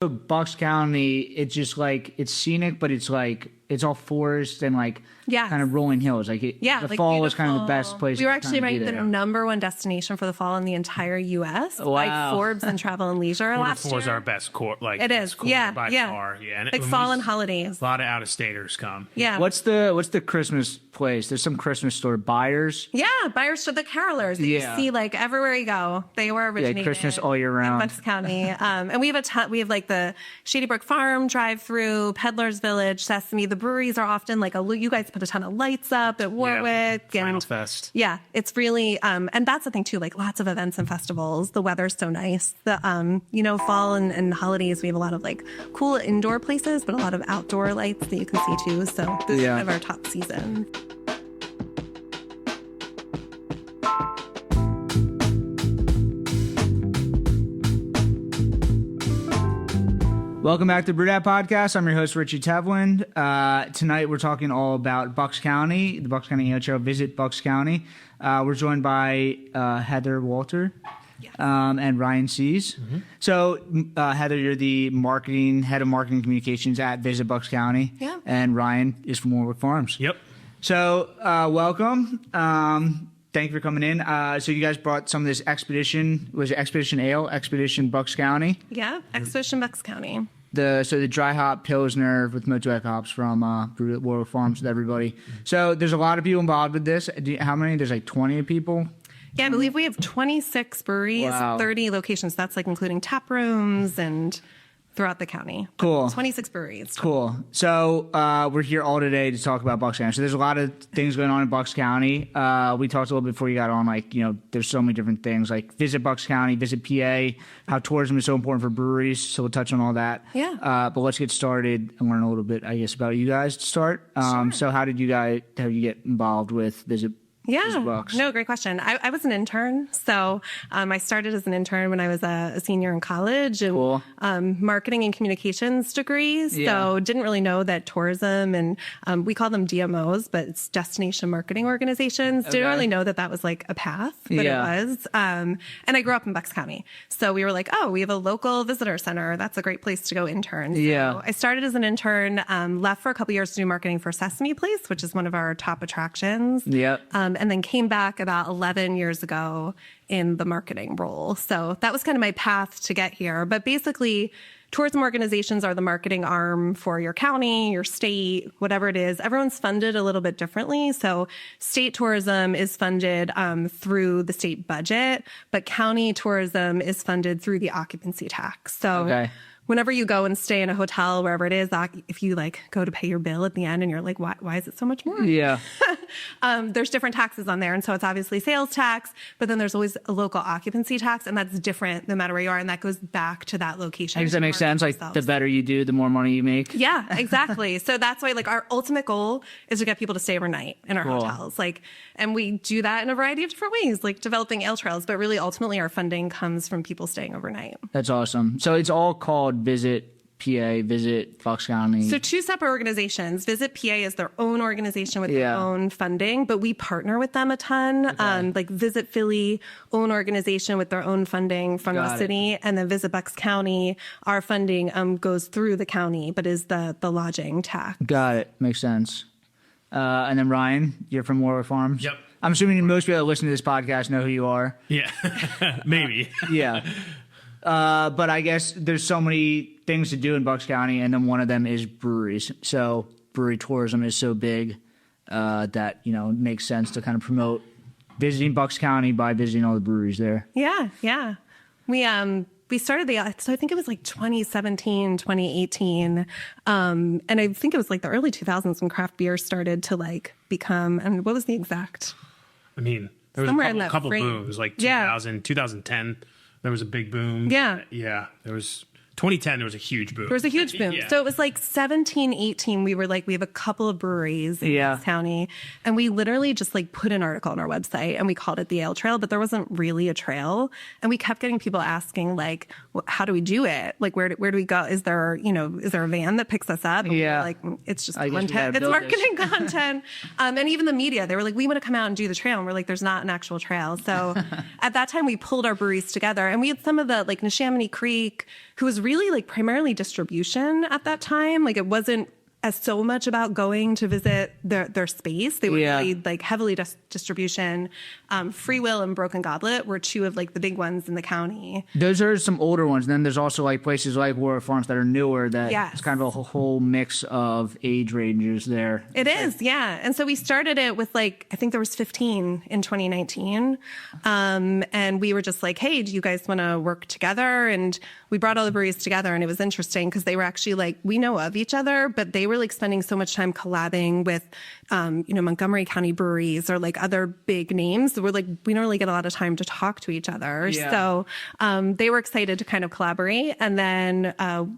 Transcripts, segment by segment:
Bucks County, it's just like it's scenic, but it's like it's all forest and like kind of rolling hills. Like the like fall is kind of the best place. We were actually ranked the #1 destination for the fall in the entire U.S. by Forbes and Travel and Leisure last year. Quarter 4 is our best quarter. Like it is, by far. Yeah, and like fall and holidays. A lot of out-of-staters come. Yeah. What's the Christmas place? There's some Christmas store. Byers. Yeah, Byers to the Carolers. You see like everywhere you go. They were originated. Yeah, Christmas all year round. In Bucks County, and we have a ton. We have like the Shady Brook Farm drive-through, Peddler's Village, Sesame. The breweries are often like you guys put a ton of lights up at Warwick and Final Fest. Yeah, it's really and that's the thing too. Like lots of events and festivals. The weather's so nice. The fall and holidays we have a lot of like cool indoor places, but a lot of outdoor lights that you can see too. So this is kind of our top season. Welcome back to Brew That Podcast. I'm your host, Richie Tevlin. Tonight, we're talking all about Bucks County, the Bucks County Ale Trail, Visit Bucks County. We're joined by Heather Walter and Ryan Seiz. Mm-hmm. So, Heather, you're the head of marketing communications at Visit Bucks County. Yeah. And Ryan is from Warwick Farms. Yep. So, welcome. Thank you for coming in. So you guys brought some of this Expedition Ale, Expedition Bucks County? Yeah, Expedition Bucks County. The dry hop Pilsner with Motuek hops from Warwick Farms with everybody. So there's a lot of people involved with this. How many? There's like 20 people? Yeah, I believe we have 26 breweries, 30 locations. That's like including taprooms and throughout the county. Cool. 26 breweries. Cool. So we're here all today to talk about Bucks County. So there's a lot of things going on in Bucks County. We talked a little bit before you got on, like, there's so many different things, like Visit Bucks County, Visit PA, how tourism is so important for breweries. So we'll touch on all that. Yeah. But let's get started and learn a little bit, I guess, about you guys to start. Sure. So how did you get involved with Visit Bucks? No, great question. I was an intern. So I started as an intern when I was a senior in college and cool. Marketing and communications degrees. Yeah. So didn't really know that tourism and we call them DMOs, but it's destination marketing organizations. Okay. Didn't really know that was like a path, but it was. And I grew up in Bucks County. So we were like, we have a local visitor center. That's a great place to go intern. So I started as an intern, left for a couple years to do marketing for Sesame Place, which is one of our top attractions. Yeah. And then came back about 11 years ago in the marketing role. So that was kind of my path to get here. But basically, tourism organizations are the marketing arm for your county, your state, whatever it is. Everyone's funded a little bit differently. So state tourism is funded through the state budget, but county tourism is funded through the occupancy tax. So whenever you go and stay in a hotel, wherever it is, if you like go to pay your bill at the end and you're like, why is it so much more? Yeah. There's different taxes on there. And so it's obviously sales tax, but then there's always a local occupancy tax. And that's different no matter where you are. And that goes back to that location. Does that make sense? Like the better you do, the more money you make. Yeah, exactly. So that's why like our ultimate goal is to get people to stay overnight in our hotels. And we do that in a variety of different ways, like developing ale trails. But really, ultimately, our funding comes from people staying overnight. That's awesome. So it's all called Visit PA, Visit Bucks County. So two separate organizations. Visit PA is their own organization with their own funding, but we partner with them a ton. Okay. Like Visit Philly, own organization with their own funding from the city. And then Visit Bucks County, our funding goes through the county, but is the lodging tax. Got it. Makes sense. And then Ryan, you're from Warwick Farms? Yep. I'm assuming most people that listen to this podcast know who you are. Yeah, maybe. Yeah. But I guess there's so many things to do in Bucks County, and then one of them is breweries. So brewery tourism is so big that, it makes sense to kind of promote visiting Bucks County by visiting all the breweries there. Yeah, yeah. We started so I think it was like 2017, 2018. And I think it was like the early 2000s when craft beer started to like become, and what was the exact? I mean, there was a couple booms, like 2010. There was a big boom. Yeah. Yeah. There was 2010, there was a huge boom. There was a huge boom. Yeah. So it was like 17, 18. We were like, we have a couple of breweries in this county. And we literally just like put an article on our website and we called it the Ale Trail, but there wasn't really a trail. And we kept getting people asking like, how do we do it? Like, where do we go? Is there a van that picks us up? And we're like, it's just content. It's marketing content. And even the media, they were like, we want to come out and do the trail. And we're like, there's not an actual trail. So at that time we pulled our breweries together and we had some of the like Neshaminy Creek, who was really like primarily distribution at that time. Like it wasn't as so much about going to visit their space. They were really like heavily distribution. Free Will and Broken Goblet were two of like the big ones in the county. Those are some older ones. And then there's also like places like Warwick Farms that are newer that it's kind of a whole mix of age ranges there. It is, yeah. And so we started it with like, I think there was 15 in 2019. And we were just like, hey, do you guys want to work together? And we brought all the breweries together, and it was interesting because they were actually like, we know of each other, but they were like spending so much time collabing with, Montgomery County breweries or like other big names. So we're like, we don't really get a lot of time to talk to each other. Yeah. So they were excited to kind of collaborate. And then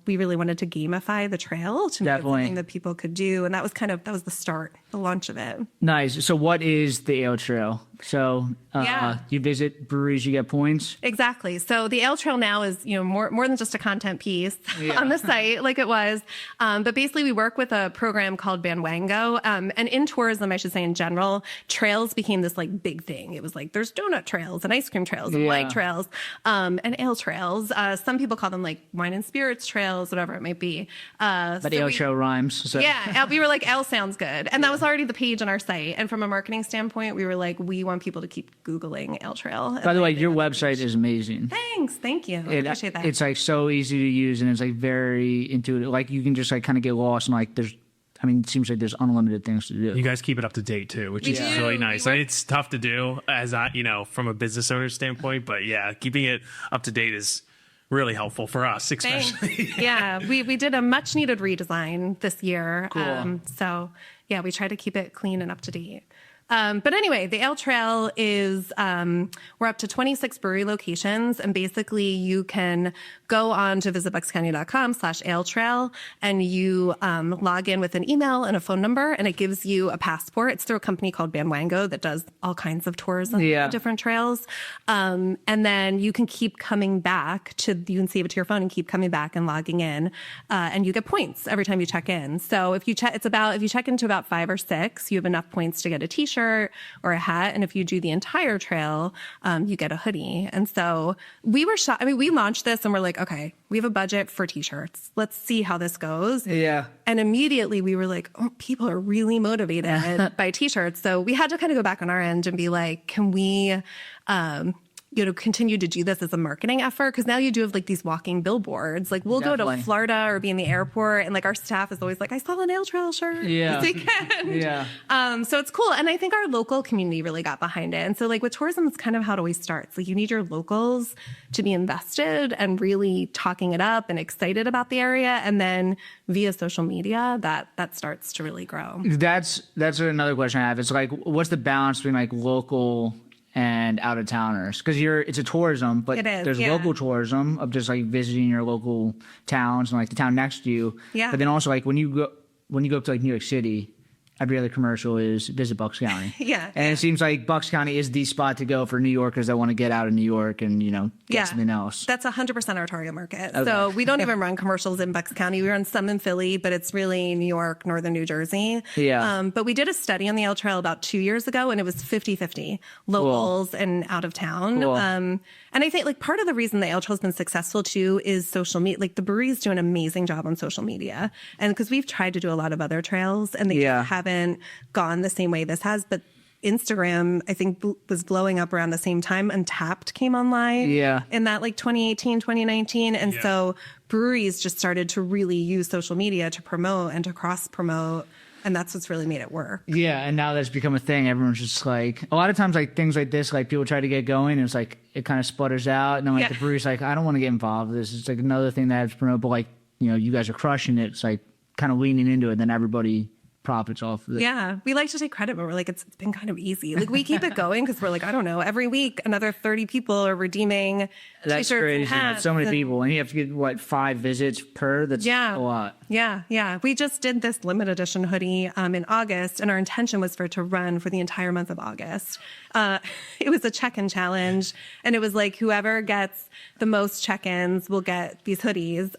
we really wanted to gamify the trail to make it something that people could do. And that was the start, the launch of it. Nice. So what is the Ale Trail? So you visit breweries, you get points? Exactly. So the Ale Trail now is, more than just a content piece on the site like it was. But basically we work with a program called Banwango. And in tourism, I should say in general, trails became this like big thing. It was like there's donut trails and ice cream trails and bike trails and ale trails. Some people call them like wine and spirits trails, whatever it might be. But Ale Trail rhymes. So. Yeah. We were like, ale sounds good. And that was already the page on our site. And from a marketing standpoint, we were like, we want people to keep Googling Ale Trail. By the way, your website is amazing. Thanks. Thank you. I appreciate that. It's like so easy to use, and it's like very intuitive. Like you can just like kind of get lost, and like it seems like there's unlimited things to do. You guys keep it up to date too, which is really nice. It's tough to do as from a business owner standpoint, but keeping it up to date is really helpful for us, especially. We did a much needed redesign this year. Cool. We try to keep it clean and up to date. But anyway, the Ale Trail is, we're up to 26 brewery locations, and basically you can go on to visitbuckscounty.com/ale trail, and you log in with an email and a phone number, and it gives you a passport. It's through a company called Banwango that does all kinds of tours on different trails. And then you can keep coming back you can save it to your phone and keep coming back and logging in, and you get points every time you check in. So if you check into about 5 or 6, you have enough points to get a t-shirt or a hat. And if you do the entire trail, you get a hoodie. And so we were shocked. We launched this and we're like, okay, we have a budget for t-shirts. Let's see how this goes. Yeah. And immediately we were like, oh, people are really motivated by t-shirts. So we had to kind of go back on our end and be like, can we, continue to do this as a marketing effort? Because now you do have like these walking billboards. Like we'll go to Florida or be in the airport, and like our staff is always like, I saw an Ale Trail shirt this weekend. Yeah. So it's cool. And I think our local community really got behind it. And so like with tourism, it's kind of how it always starts. Like you need your locals to be invested and really talking it up and excited about the area. And then via social media, that starts to really grow. That's another question I have. It's like, what's the balance between like local and out of towners? Because it's a tourism, but there's local tourism of just like visiting your local towns and like the town next to you. Yeah. But then also like when you go up to like New York City, every other commercial is Visit Bucks County. And it seems like Bucks County is the spot to go for New Yorkers that want to get out of New York and, get something else. That's 100% our target market. Okay. So we don't even run commercials in Bucks County. We run some in Philly, but it's really New York, Northern New Jersey. Yeah. But we did a study on the Ale Trail about 2 years ago, and it was 50-50 locals and out of town. Cool. And I think like part of the reason the Ale Trail has been successful too is social media. Like the breweries do an amazing job on social media. And because we've tried to do a lot of other trails and they haven't gone the same way this has, but Instagram, I think, was blowing up around the same time. Untapped came online in that like 2018, 2019. And so breweries just started to really use social media to promote and to cross promote. And that's what's really made it work. Yeah, and now that's become a thing. Everyone's just like, a lot of times, like things like this, like people try to get going, and it's like it kind of sputters out. And then like the brewery's like, I don't want to get involved with this. It's like another thing that I have to promote, but like, you guys are crushing it. It's like kind of leaning into it, then everybody profits off of it. Yeah, we like to take credit, but we're like, it's been kind of easy. Like we keep it going because we're like, I don't know, every week another 30 people are redeeming t-shirts crazy. And hats. That's so many people, and you have to get 5 visits per. That's a lot. Yeah. We just did this limited edition hoodie in August, and our intention was for it to run for the entire month of August. It was a check-in challenge, and it was like whoever gets the most check-ins will get these hoodies.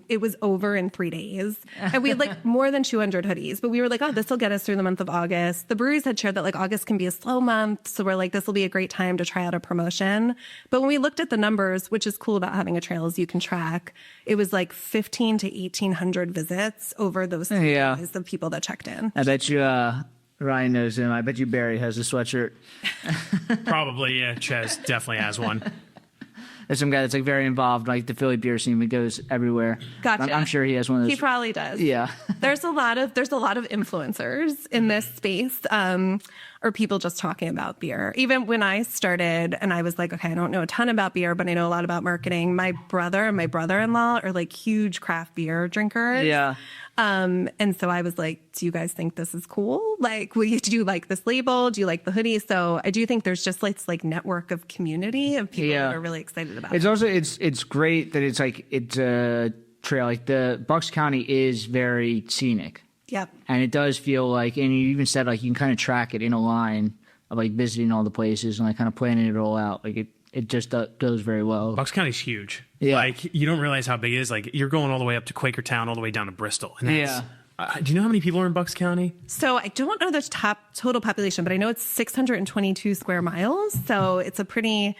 It was over in 3 days, and we had like more than 200 hoodies, but we were were like, oh, this will get us through the month of August. The breweries had shared that like August can be a slow month. So we're like, this will be a great time to try out a promotion. But when we looked at the numbers, which is cool about having a trail is you can track, it was like 15 to 1,800 visits over those 3 days, the people that checked in. I bet you Ryan knows him. I bet you Barry has a sweatshirt. Probably, yeah. Ches definitely has one. There's some guy that's like very involved, like the Philly beer scene. He goes everywhere. Gotcha. I'm sure he has one of those. He probably does. Yeah. There's a lot of influencers in this space, or people just talking about beer. Even when I started and I was like, okay, I don't know a ton about beer, but I know a lot about marketing. My brother and my brother-in-law are like huge craft beer drinkers. Yeah. And so I was like, do you guys think this is cool? Like, do you like this label? Do you like the hoodie? So I do think there's just like network of community of people that are really excited about it. It's also, it's great that it's like, it's a trail. Like the Bucks County is very scenic. Yep. And it does feel like, and you even said like, you can kind of track it in a line of like visiting all the places and like kind of planning it all out. Like it just goes very well. Bucks County's huge. Yeah. Like, you don't realize how big it is. Like, you're going all the way up to Quakertown, all the way down to Bristol. And that's, do you know how many people are in Bucks County? So I don't know the top total population, but I know it's 622 square miles. So it's a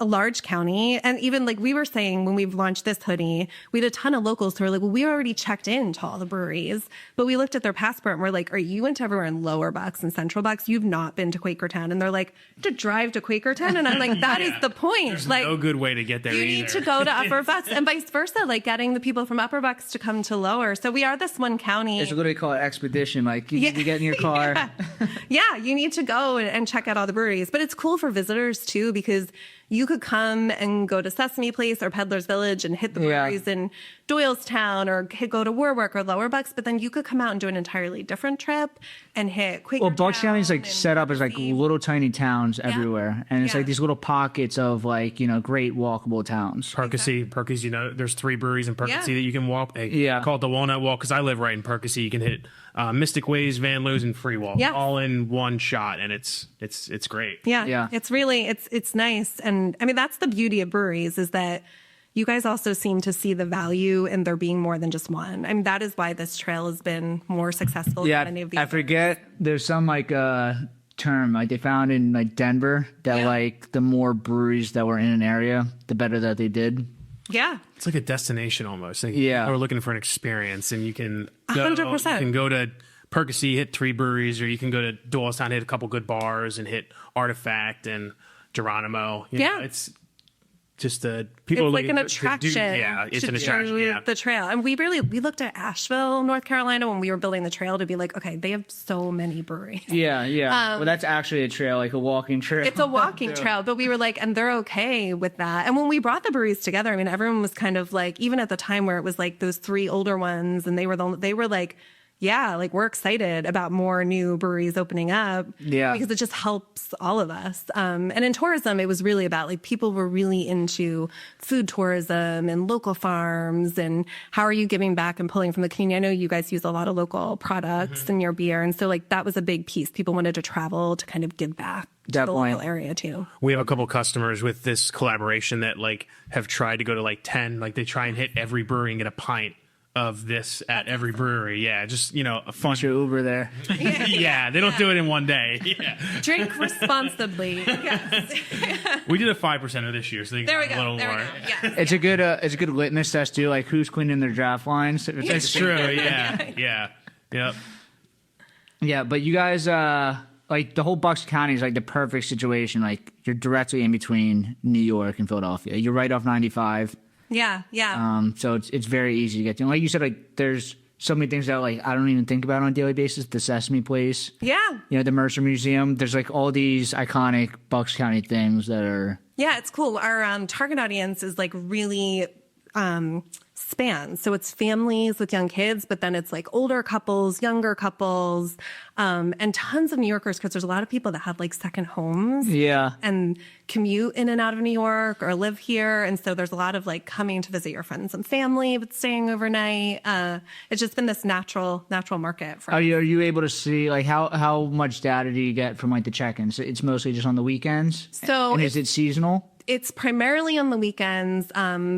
large county. And even like we were saying when we launched this hoodie, we had a ton of locals who were like, well, we already checked in to all the breweries, but we looked at their passport and we're like, are you into everywhere in Lower Bucks and Central Bucks? You've not been to Quakertown. And they're like, to drive to Quakertown? And I'm like, that is the point. There's like, no good way to get there you need to go to Upper Bucks and vice versa, like getting the people from Upper Bucks to come to Lower. So we are this one county. It's what they call it expedition. Like you get in your car. Yeah, you need to go and check out all the breweries. But it's cool for visitors too, because you could come and go to Sesame Place or Peddler's Village and hit the breweries in Doylestown or go to Warwick or Lower Bucks, but then you could come out and do an entirely different trip and hit Quakertown. Well, Bucks County is like set up as like little tiny towns everywhere. And it's like these little pockets of like, great walkable towns. Perkasie, there's 3 breweries in Perkasie that you can walk. They call it the Walnut Walk because I live right in Perkasie. You can hit Mystic Ways, Van Loo's, and Free Walk all in one shot, and it's great. Yeah. It's really it's nice. And I mean that's the beauty of breweries is that you guys also seem to see the value in there being more than just one. I mean, that is why this trail has been more successful than any of these. I forget there's some like term like they found in like Denver that like the more breweries that were in an area, the better that they did. Yeah. It's like a destination almost. Like, we're looking for an experience and you can go, 100%. You can go to Perkasie, hit 3 breweries, or you can go to Doylestown, hit a couple good bars and hit Artifact and Geronimo. You know, it's just people it's like an attraction. It's an attraction. The trail. And we looked at Asheville, North Carolina when we were building the trail to be like, okay, they have so many breweries. Yeah. Well, that's actually a trail, like a walking trail. It's a walking trail, but we were like, and they're okay with that. And when we brought the breweries together, I mean, everyone was kind of like, even at the time where it was like those 3 older ones and they were like, yeah, like we're excited about more new breweries opening up because it just helps all of us. And in tourism, it was really about like people were really into food tourism and local farms and how are you giving back and pulling from the community? I know you guys use a lot of local products in your beer. And so like that was a big piece. People wanted to travel to kind of give back to the local area too. We have a couple customers with this collaboration that like have tried to go to like 10, like they try and hit every brewery and get a pint of this at every brewery. Just a fun Uber there. They don't do it in one day. Drink responsibly. Yes. We did a 5% of this year, so they got a little more. Yes. It's a good litmus test too, like who's cleaning their draft lines. It's true. Yep. Yeah, but you guys like the whole Bucks County is like the perfect situation. Like you're directly in between New York and Philadelphia. You're right off 95. Yeah. So it's very easy to get to. Like you said, like there's so many things that like I don't even think about on a daily basis. The Sesame Place. Yeah. The Mercer Museum. There's like all these iconic Bucks County things that are. Yeah, it's cool. Our target audience is like really spans. So it's families with young kids, but then it's like older couples, younger couples, and tons of New Yorkers because there's a lot of people that have like second homes. Yeah. And commute in and out of New York or live here. And so there's a lot of like coming to visit your friends and family, but staying overnight. It's just been this natural market for us. Are you able to see like how much data do you get from like the check-ins? It's mostly just on the weekends. And is it seasonal? It's primarily on the weekends.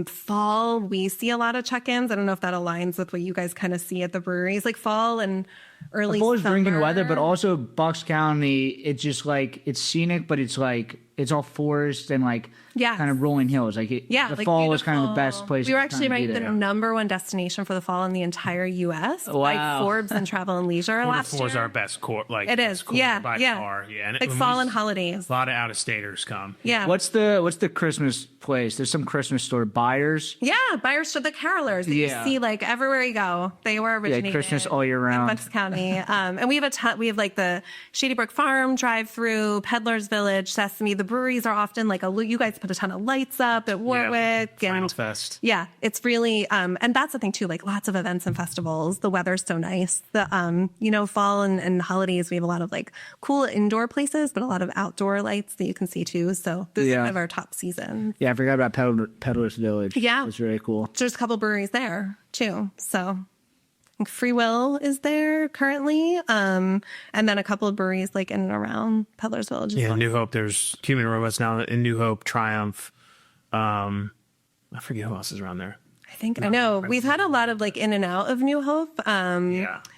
Fall, we see a lot of check-ins. I don't know if that aligns with what you guys kind of see at the breweries. Like fall and early Full is summer. drinking weather, but also Bucks County, it's just like, it's scenic, but it's like, it's all forest and like kind of rolling hills. Like the like fall is kind of the best place. We were actually ranked the #1 destination for the fall in the entire U.S. by Forbes and Travel and Leisure last year. Is our best quarter. Like it is, by far. Yeah, and like fall and holidays. A lot of out-of-staters come. Yeah. What's the Christmas place? There's some Christmas store. Buyers. Yeah, Buyers to the Carolers. That you see like everywhere you go. They were originated. Yeah, Christmas all year round. In Bucks County, and we have a ton. We have like the Shady Brook Farm drive-through, Peddler's Village, Sesame. The breweries are often like you guys put a ton of lights up at Warwick Final Fest. Yeah, it's really and that's the thing too. Like lots of events and festivals. The weather's so nice. The fall and holidays we have a lot of like cool indoor places, but a lot of outdoor lights that you can see too. So this is one of our top seasons. Yeah, I forgot about Peddler's Village. Yeah, it's really cool. There's a couple breweries there too. So. Free Will is there currently, and then a couple of breweries like in and around Peddler's Village. Yeah, New Hope. There's Cuban Robots now in New Hope, Triumph. I forget who else is around there. I know we've had a lot of like in and out of New Hope.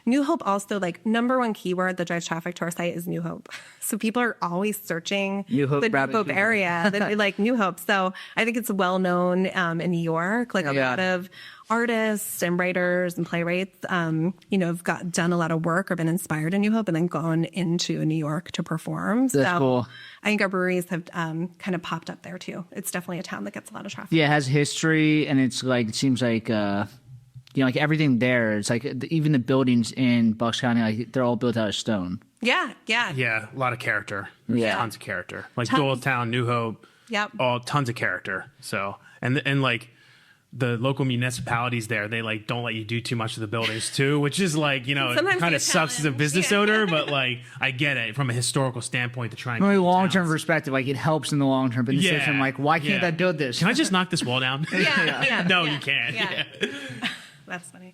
New Hope also like #1 keyword that drives traffic to our site is New Hope. So people are always searching New Hope, the New Hope area that they like New Hope. So I think it's well known in New York. Like a lot of artists and writers and playwrights, have done a lot of work or been inspired in New Hope and then gone into New York to perform. That's cool. I think our breweries have kind of popped up there too. It's definitely a town that gets a lot of traffic. Yeah, it has history, and it's like it seems like like everything there. It's like even the buildings in Bucks County, like they're all built out of stone. Yeah. Yeah, a lot of character. Tons of character. Like Doylestown, New Hope. Yep. All tons of character. So and like. The local municipalities there, they like don't let you do too much of the buildings too, which is like, it kind of sucks as a business owner, but like I get it from a historical standpoint to try and from a long-term perspective, like it helps in the long term, but I'm like, why can't I build this? Can I just knock this wall down? No, you can't. Yeah. That's funny.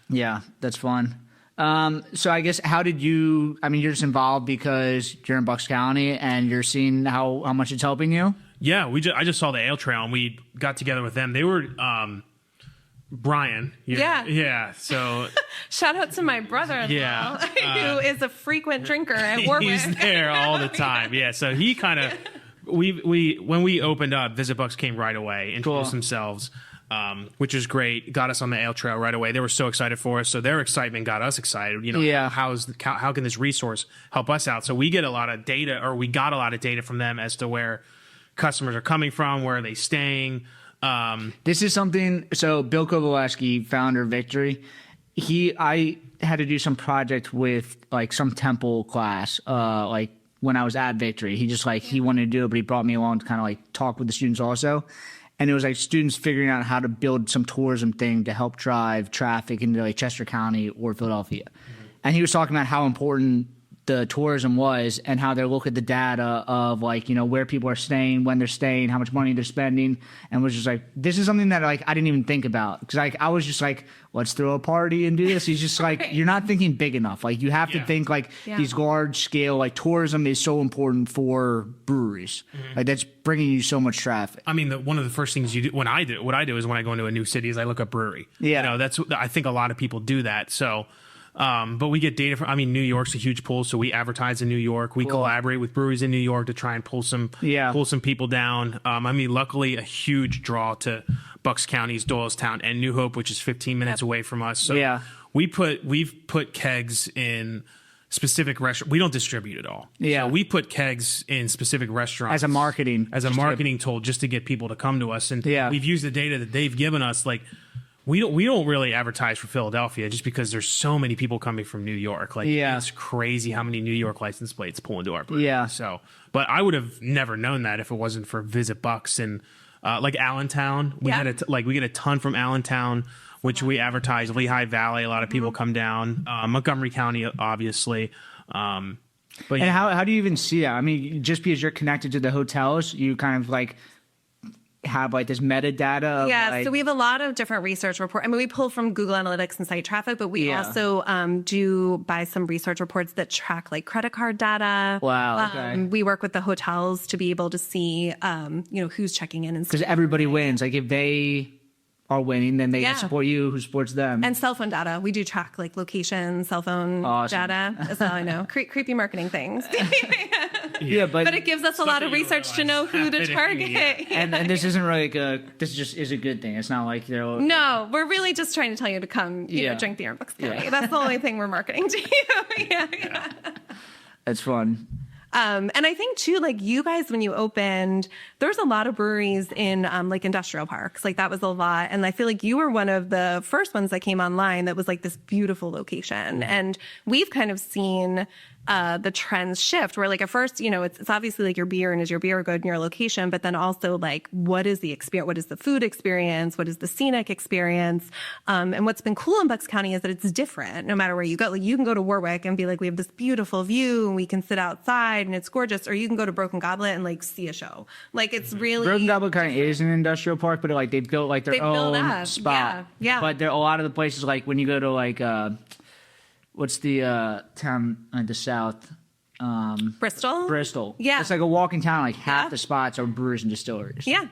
Yeah, that's fun. So I guess how did you? I mean, you're just involved because you're in Bucks County and you're seeing how much it's helping you. Yeah, I just saw the Ale Trail and we got together with them. They were Brian. Yeah. So shout out to my brother-in-law who is a frequent drinker at Warwick. He's there all the time. Yeah. So he kind of we when we opened up, Visit Bucks came right away, introduced themselves. Which is great. Got us on the Ale Trail right away. They were so excited for us. So their excitement got us excited. How can this resource help us out? So we get a lot of data, or we got a lot of data from them as to where customers are coming from, where are they staying. This is something. So Bill Kowalski, founder of Victory, I had to do some project with like some temple class, like when I was at Victory. He wanted to do it, but he brought me along to kind of like talk with the students also. And it was like students figuring out how to build some tourism thing to help drive traffic into like Chester County or Philadelphia. Mm-hmm. And he was talking about how important the tourism was and how they look at the data of like, where people are staying, when they're staying, how much money they're spending. And was just like, this is something that like I didn't even think about. Because like I was just like, let's throw a party and do this. He's just like, you're not thinking big enough. Like you have to think like these large scale, like tourism is so important for breweries. Mm-hmm. Like that's bringing you so much traffic. I mean, what of the first things you do what I do is when I go into a new city is I look up brewery. Yeah. I think a lot of people do that. So, but we get data from, New York's a huge pull. So we advertise in New York. We collaborate with breweries in New York to try and pull some people down. Luckily a huge draw to Bucks County's Doylestown and New Hope, which is 15 minutes away from us. So we've put kegs in specific restaurants. We don't distribute it all. Yeah. So we put kegs in specific restaurants as a marketing tool just to get people to come to us. And we've used the data that they've given us. Like we don't really advertise for Philadelphia just because there's so many people coming from New York. Like it's crazy how many New York license plates pull into our brewery. Yeah. So, but I would have never known that if it wasn't for Visit Bucks and like Allentown. We get a ton from Allentown, which we advertise. Lehigh Valley, a lot of people come down. Montgomery County, obviously. But how do you even see that? I mean, just because you're connected to the hotels, you kind of like have like this metadata. So we have a lot of different research reports. We pull from Google Analytics and site traffic, but we also do buy some research reports that track like credit card data. Wow. Okay. We work with the hotels to be able to see, who's checking in and stuff. Because everybody wins. Like if they are winning, then they support you, who supports them. And cell phone data. We do track like location, cell phone data. That's all I know. Creepy marketing things. But it gives us a lot of research to know who to target. And this isn't really this just is a good thing. It's not like no, we're really just trying to tell you to come, you know, drink beer in Bucks County. That's the only thing we're marketing to you. That's fun. And I think too, like you guys, when you opened, there's a lot of breweries in like industrial parks. Like that was a lot. And I feel like you were one of the first ones that came online that was like this beautiful location. And we've kind of seen the trends shift where like at first, you know, it's obviously like your beer and is your beer good in your location, but then also like what is the experience? What is the food experience? What is the scenic experience? And what's been cool in Bucks County is that it's different no matter where you go. Like you can go to Warwick and be like, we have this beautiful view and we can sit outside and it's gorgeous. Or you can go to Broken Goblet and like see a show. Like it's really Broken Goblet kind of is an industrial park, but like they built like their own spot. Yeah. But there are a lot of the places like when you go to like what's the town in the south? Bristol. Yeah. It's like a walking town. Like half the spots are brewers and distilleries. Yeah.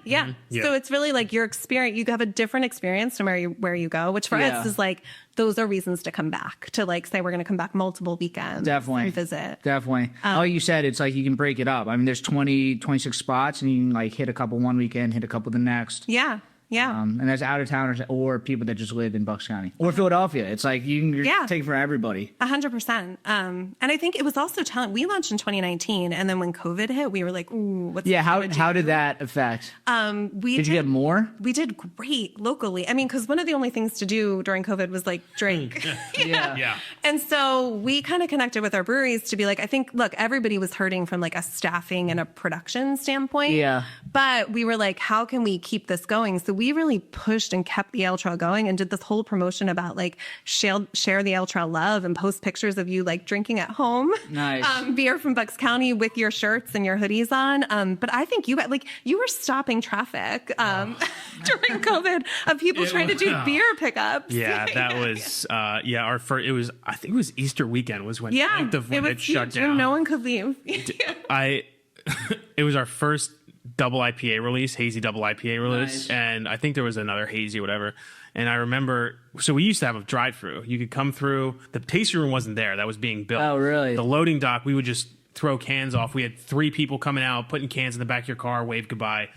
So it's really like your experience. You have a different experience no matter where you go, which for us is like, those are reasons to come back, to like say we're going to come back multiple weekends. Definitely. And visit. Definitely. Like you said, it's like you can break it up. I mean, there's 26 spots and you can like hit a couple one weekend, hit a couple the next. Yeah. And there's out of towners or people that just live in Bucks County or Philadelphia. It's like you're taking for everybody. 100%. And I think it was also we launched in 2019, and then when COVID hit, we were like, "Ooh, what's how did that affect? Did you get more? We did great locally. I mean, because one of the only things to do during COVID was like drink. Yeah. And so we kind of connected with our breweries to be like, I think, look, everybody was hurting from like a staffing and a production standpoint. Yeah. But we were like, how can we keep this going? So we really pushed and kept the ale trail going and did this whole promotion about like share the ale trail love and post pictures of you like drinking at home. Nice. Beer from Bucks County with your shirts and your hoodies on. But I think you were stopping traffic during COVID of people trying to do beer pickups. Yeah, that was our first. It was, I think it was Easter weekend was when it shut down. No one could leave. It was our first double IPA release, hazy double IPA release. Nice. And I think there was another hazy, whatever. And I remember, so we used to have a drive-through. You could come through. The tasting room wasn't there. That was being built. Oh, really? The loading dock, we would just throw cans off. We had 3 people coming out, putting cans in the back of your car, wave goodbye.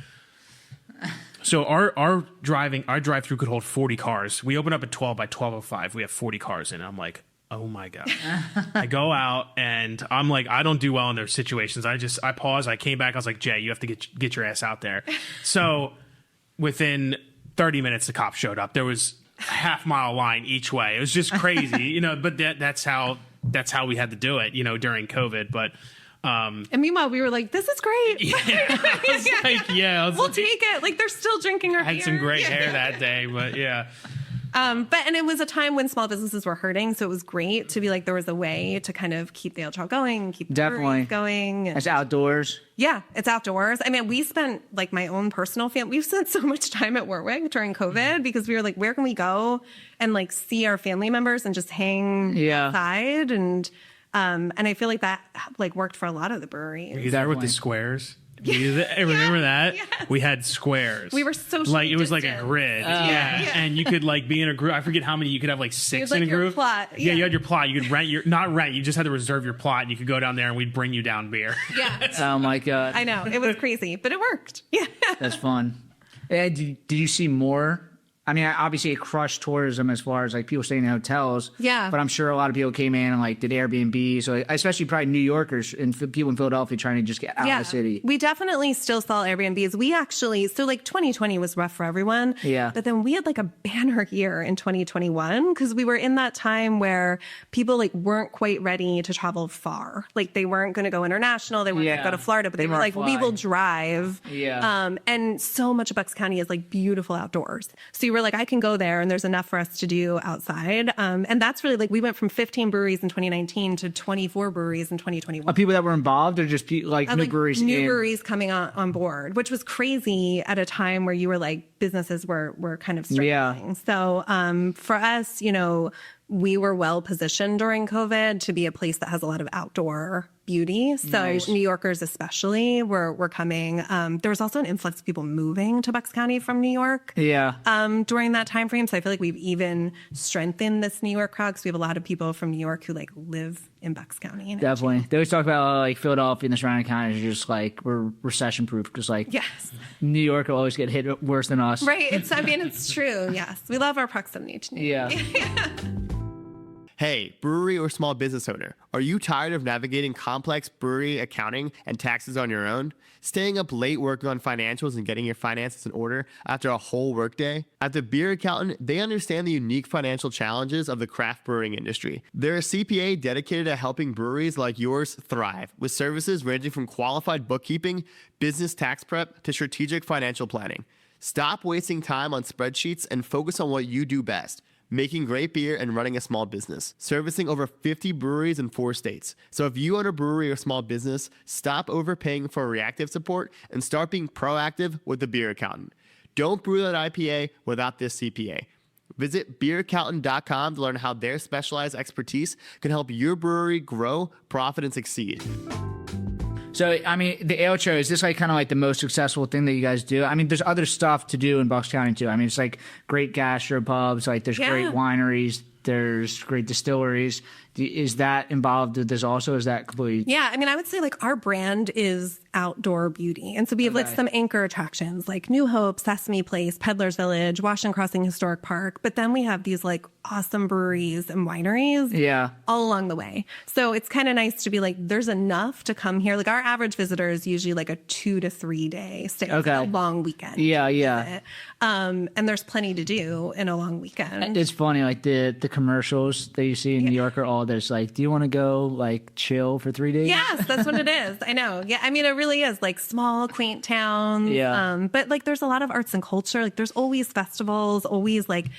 So our drive-through could hold 40 cars. We opened up at 12 by 12:05. We have 40 cars in. I'm like, oh my God. I go out and I'm like, I don't do well in those situations. I paused. I came back. I was like, Jay, you have to get your ass out there. So within 30 minutes, the cops showed up. There was a half-mile line each way. It was just crazy, but that's how we had to do it, during COVID. But and meanwhile, we were like, "This is great." We'll take it. Like they're still drinking our beer. I had some great hair that day, but yeah. And it was a time when small businesses were hurting, so it was great to be like there was a way to kind of keep the ale trail going, and keep the breweries going. It's outdoors. Yeah, it's outdoors. I mean, we spent like my own personal family. We've spent so much time at Warwick during COVID because we were like, where can we go and like see our family members and just hang outside and I feel like that like worked for a lot of the breweries. Were you there with the squares? Remember that? Yes. We had squares. We were socially like it was distant. like a grid. And you could like be in a group. I forget how many. You could have like 6 in a group. Plot. Yeah, you had your plot. You could rent not rent. You just had to reserve your plot, and you could go down there, and we'd bring you down beer. Yeah. Oh my God. I know it was crazy, but it worked. Yeah. That's fun. Did you see more? I mean, obviously it crushed tourism as far as like people staying in hotels. Yeah. But I'm sure a lot of people came in and like did Airbnb. So especially probably New Yorkers and people in Philadelphia trying to just get out of the city. We definitely still saw Airbnbs. We actually, so like 2020 was rough for everyone. Yeah. But then we had like a banner year in 2021 because we were in that time where people like weren't quite ready to travel far. Like they weren't going to go international. They weren't going to go to Florida, but they were like, we will drive. Yeah. And so much of Bucks County is like beautiful outdoors. So you were like, I can go there and there's enough for us to do outside. And that's really like, we went from 15 breweries in 2019 to 24 breweries in 2021. People that were involved or just like new breweries? New breweries coming on board, which was crazy at a time where you were like, businesses were kind of struggling. Yeah. So for us, we were well positioned during COVID to be a place that has a lot of outdoor beauty. So New Yorkers especially were coming. There was also an influx of people moving to Bucks County from New York during that time frame. So I feel like we've even strengthened this New York crowd because we have a lot of people from New York who like live in Bucks County. Definitely. They always talk about like Philadelphia and the surrounding counties are just like we're recession proof because like New York will always get hit worse than us. Right. It's true. Yes. We love our proximity to New York. Yeah. Hey, brewery or small business owner, are you tired of navigating complex brewery accounting and taxes on your own? Staying up late working on financials and getting your finances in order after a whole workday? At the Beer Accountant, they understand the unique financial challenges of the craft brewing industry. They're a CPA dedicated to helping breweries like yours thrive, with services ranging from qualified bookkeeping, business tax prep, to strategic financial planning. Stop wasting time on spreadsheets and focus on what you do best. Making great beer and running a small business, servicing over 50 breweries in 4 states. So if you own a brewery or small business, stop overpaying for reactive support and start being proactive with the Beer Accountant. Don't brew that IPA without this CPA. Visit beeraccountant.com to learn how their specialized expertise can help your brewery grow, profit, and succeed. So, I mean, the ale show, is this like kind of like the most successful thing that you guys do? I mean, there's other stuff to do in Bucks County too. I mean, it's like great gastropubs, like there's great wineries, there's great distilleries. Is that involved with this also? Is that completely? Yeah, I mean, I would say like our brand is outdoor beauty. And so we have like some anchor attractions like New Hope, Sesame Place, Peddler's Village, Washington Crossing Historic Park. But then we have these like awesome breweries and wineries all along the way. So it's kind of nice to be like, there's enough to come here. Like our average visitor is usually like a 2 to 3 day stay, a long weekend. Visit. And there's plenty to do in a long weekend. It's funny, like the commercials that you see in New York are all this like, do you want to go like chill for 3 days? Yes, that's what it is. I know. Yeah, I mean, it really is like small, quaint towns. But like there's a lot of arts and culture. Like there's always festivals, always like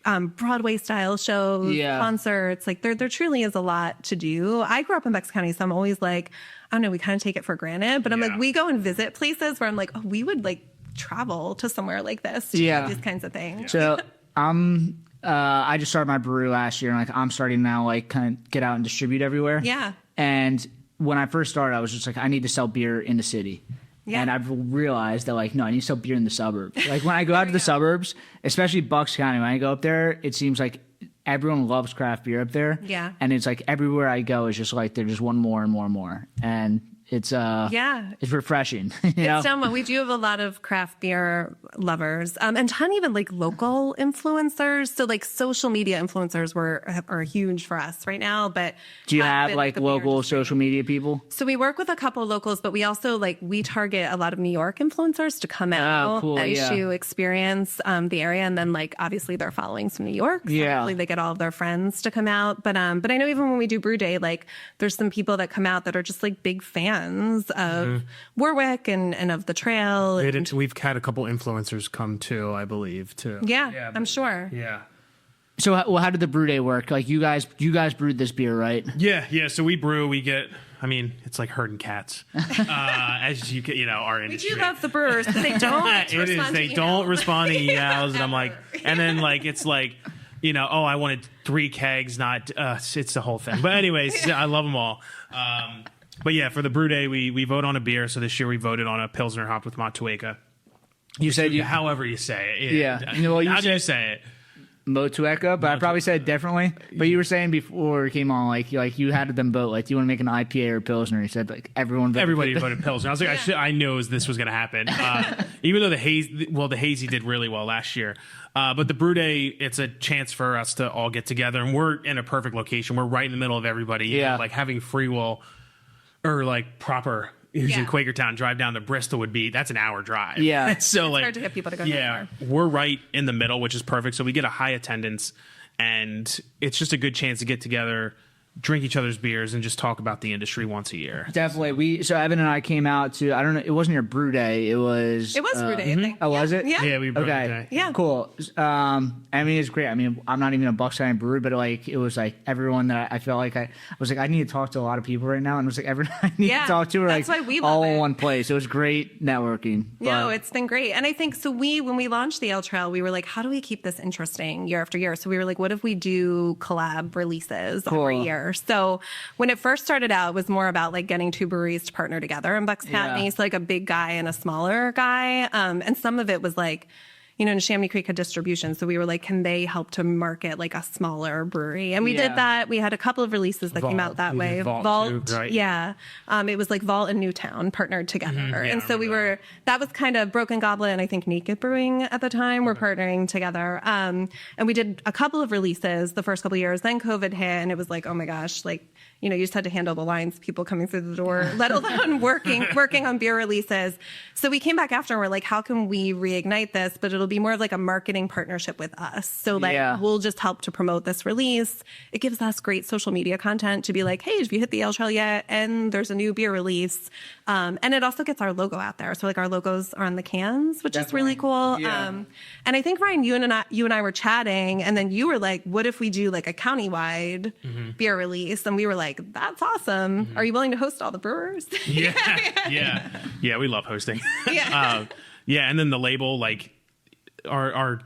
Broadway style shows, concerts. Like there truly is a lot to do. I grew up in Bucks County, so I'm always like, I don't know, we kind of take it for granted. But I'm like, we go and visit places where I'm like, oh, we would like travel to somewhere like this to do these kinds of things. So I just started my brewery last year, and like I'm starting now, like kind of get out and distribute everywhere. Yeah. And when I first started, I was just like, I need to sell beer in the city. Yeah. And I've realized that like, no, I need to sell beer in the suburbs. Like when I go out to the suburbs, especially Bucks County, when I go up there, it seems like everyone loves craft beer up there. Yeah. And it's like everywhere I go is just like, there's just one more and more and more. And it's it's refreshing. It's so we do have a lot of craft beer lovers, and a ton even like local influencers. So like social media influencers are huge for us right now. But do you have like local social media people? So we work with a couple of locals, but we also we target a lot of New York influencers to come out and to experience the area, and then like obviously their followings from New York. So hopefully they get all of their friends to come out. But I know even when we do Brew Day, like there's some people that come out that are just like big fans of Warwick and of the trail. We've had a couple influencers come too, I believe, too. Yeah, I'm sure. Yeah. So, how did the brew day work? Like, you guys brewed this beer, right? Yeah. So we brew. We get. I mean, it's like herding cats, as our industry. We do love the brewers, but they don't. They don't respond to emails, and I'm like, and then like it's like, I wanted 3 kegs, not. It's the whole thing. But anyways, I love them all. But yeah, for the brew day, we vote on a beer. So this year we voted on a Pilsner hopped with Motueka. You said however you say it. Yeah. How do you say it? Motueka, but I probably said it differently. But you were saying before it came on, like you had them vote, like, do you want to make an IPA or a Pilsner? You said like everybody voted Pilsner. I was like, I knew this was going to happen. Even though the hazy did really well last year. But the brew day, it's a chance for us to all get together, and we're in a perfect location. We're right in the middle of everybody. Like having free will or like proper in Quakertown, drive down to Bristol that's an hour drive. Yeah. So it's hard to get people to go that far. We're right in the middle, which is perfect. So we get a high attendance, and it's just a good chance to get together, drink each other's beers and just talk about the industry once a year. Definitely. So Evan and I came out to, I don't know, it wasn't your brew day. It was brew day, I think. Oh, was it? Yeah. Yeah, we brewed Okay. today. Yeah. Cool. I mean, it's great. I mean, I'm not even a Bucks County brewer, but like, it was like everyone that I felt like I was like, I need to talk to a lot of people right now. And it was like, everyone I need Yeah, to talk to are that's like why we love all in it. one place. It was great networking. No, But- it's been great. And I think so when we launched the Ale Trail, we were like, how do we keep this interesting year after year? So we were like, what if we do collab releases every Cool. year? So when it first started out, it was more about like getting two breweries to partner together in Bucks County. Yeah. So like a big guy and a smaller guy. And some of it was like, you know, Neshaminy Creek had distribution. So we were like, can they help to market like a smaller brewery? And we Yeah. did that. We had a couple of releases that came out that We way. did Vault too, right? Yeah. It was like Vault and Newtown partnered together. yeah, And so I we remember were, that was kind of Broken Goblet and I think Naked Brewing at the time were partnering together. And we did a couple of releases the first couple of years. Then COVID hit and it was like, oh my gosh, like, you know, you just had to handle the lines, people coming through the door, let alone working on beer releases. So we came back after and we're like, how can we reignite this? But it'll be more of like a marketing partnership with us. So like, Yeah. we'll just help to promote this release. It gives us great social media content to be like, hey, have you hit the Ale Trail yet? And there's a new beer release. And it also gets our logo out there. So like our logos are on the cans, which is really cool. Yeah. And I think, Ryan, you and I were chatting and then you were like, what if we do like a countywide beer release? And we were like, that's awesome. Are you willing to host all the brewers? Yeah, we love hosting. Yeah. And then the label, like our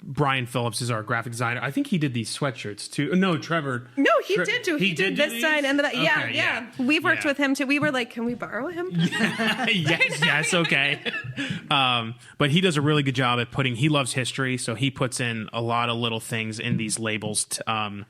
Brian Phillips is our graphic designer. I think he did these sweatshirts too. No, Trevor. No, he did do. He did do this these? side and that. Yeah, Okay, yeah. We've worked with him too. We were like, can we borrow him? yes, okay. But he does a really good job at he loves history, so he puts in a lot of little things in these labels. Maybe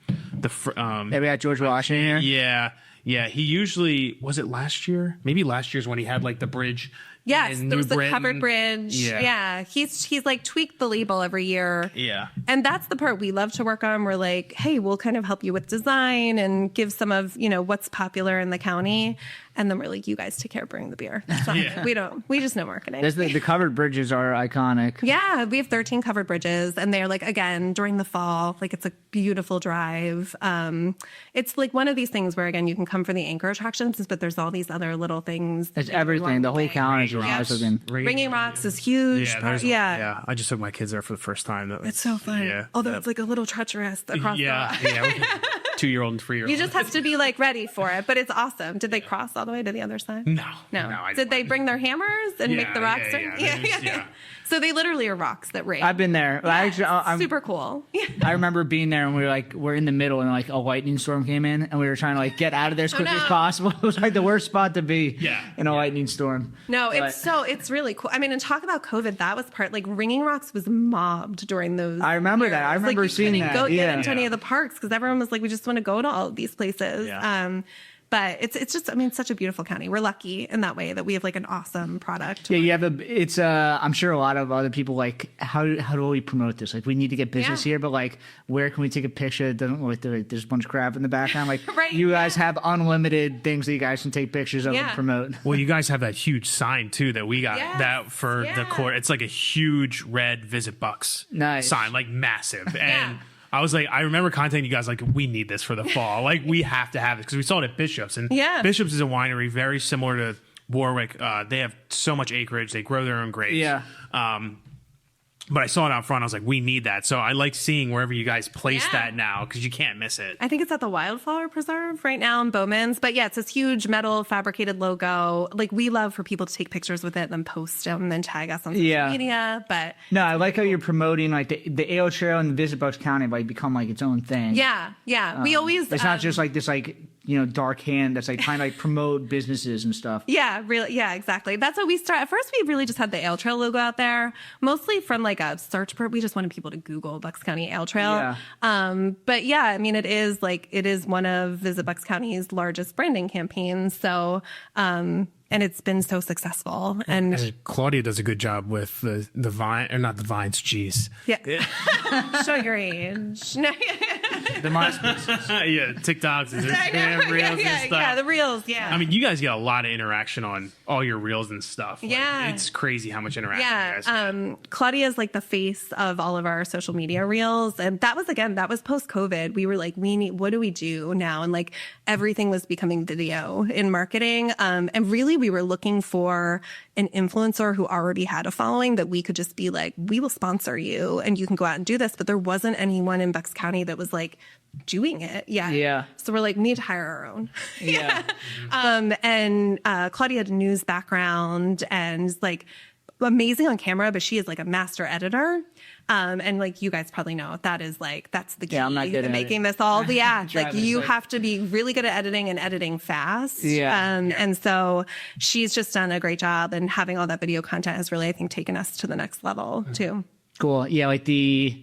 we got George Washington here. Yeah. He usually, was it last year? Maybe last year's when he had like the bridge. Yes, in there New was the Britain. covered bridge. Yeah. He's like tweaked the label every year. Yeah. And that's the part we love to work on. We're like, hey, we'll kind of help you with design and give some of, you know, what's popular in the county. And then we're like, you guys take care of brewing the beer. So we just know marketing. The covered bridges are iconic. Yeah, we have 13 covered bridges, and they're like, again, during the fall, like it's a beautiful drive. It's like one of these things where, again, you can come for the anchor attractions, but there's all these other little things. It's everything. The whole county is Rocks. awesome. Ringing Rocks is huge. Yeah. I just took my kids there for the first time. It's so fun. Yeah. Although it's like a little treacherous across the rock. 2-year-old and 3-year-old. You just have to be like ready for it, but it's awesome. Did they cross all the way to the other side? No. Did they bring their hammers and make the rocks? Yeah. So they literally are rocks that ring. I've been there. I'm super cool. Yeah. I remember being there and we're in the middle and like a lightning storm came in and we were trying to like get out of there as quickly as possible. It was like the worst spot to be in a lightning storm. No, it's really cool. I mean, and talk about COVID, that was part, like Ringing Rocks was mobbed during those. I remember that. I remember seeing that. Go get into any of the parks because everyone was like, we just want to go to all of these places. Yeah. But it's just, I mean, such a beautiful county. We're lucky in that way that we have like an awesome product. Yeah, you have I'm sure a lot of other people like, how do we promote this? Like, we need to get business here, but like, where can we take a picture that doesn't look like there's a bunch of crap in the background? Like, you guys have unlimited things that you guys can take pictures of and promote. Well, you guys have that huge sign too that we got that for the court. It's like a huge red Visit Bucks sign, like massive. And I was like, I remember contacting you guys like, we need this for the fall. Like, we have to have it because we saw it at Bishop's. And Bishop's is a winery very similar to Warwick. They have so much acreage. They grow their own grapes. Yeah. But I saw it out front. I was like, we need that. So I like seeing wherever you guys place that now because you can't miss it. I think it's at the Wildflower Preserve right now in Bowman's. But yeah, it's this huge metal fabricated logo. Like, we love for people to take pictures with it and then post them and then tag us on social media. But no, I like how you're promoting like the Ale Trail and the Visit Bucks County like become like its own thing. Yeah. We always. It's not just like this like, you know, dark hand that's like trying to like promote businesses and stuff. Yeah, really. Yeah, exactly. That's what we start. At first, we really just had the Ale Trail logo out there, mostly from like a search. We just wanted people to Google Bucks County Ale Trail. Yeah. But yeah, I mean, it is one of Visit Bucks County's largest branding campaigns. So, and and it's been so successful. And Claudia does a good job with the vine, or not the vines. Jeez. Yeah. Show your age. No. The MySpaces. Yeah, TikToks and Instagram reels and stuff. Yeah, the reels. Yeah. I mean, you guys get a lot of interaction on all your reels and stuff. Like, Yeah. it's crazy how much interaction you guys get. Claudia is like the face of all of our social media reels. And that was post-COVID. We were like, what do we do now? And like everything was becoming video in marketing. And really we were looking for an influencer who already had a following that we could just be like, we will sponsor you and you can go out and do this. But there wasn't anyone in Bucks County that was like doing it. Yeah. Yeah. So we're like, we need to hire our own. Yeah. And Claudia had a news background and like amazing on camera, but she is like a master editor. And like you guys probably know, that's the key I'm not good to at making it. this all the act. Like Driving you sick. have to be really good at editing and editing fast. Yeah. And so she's just done a great job, and having all that video content has really, I think, taken us to the next level too. Cool. Yeah, like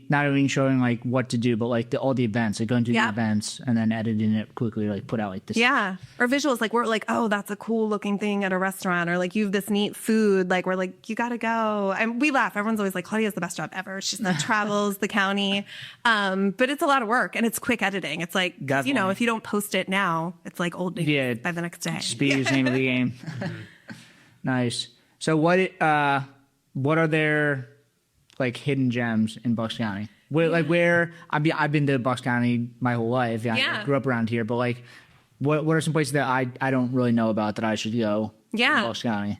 not only showing like what to do, but like all the events, like going to the events and then editing it quickly, like put out like this. Yeah. Or visuals, like we're like, oh, that's a cool looking thing at a restaurant, or like you have this neat food. Like we're like, you got to go. And we laugh. Everyone's always like, Claudia's the best job ever. She's travels the county. But it's a lot of work and it's quick editing. It's like, Definitely. if you don't post it now, it's like old news by the next day. Speed is the name of the game. Nice. So what are their like hidden gems in Bucks County? Where I've been to Bucks County my whole life. I grew up around here, but like what are some places that I don't really know about that I should go in Bucks County?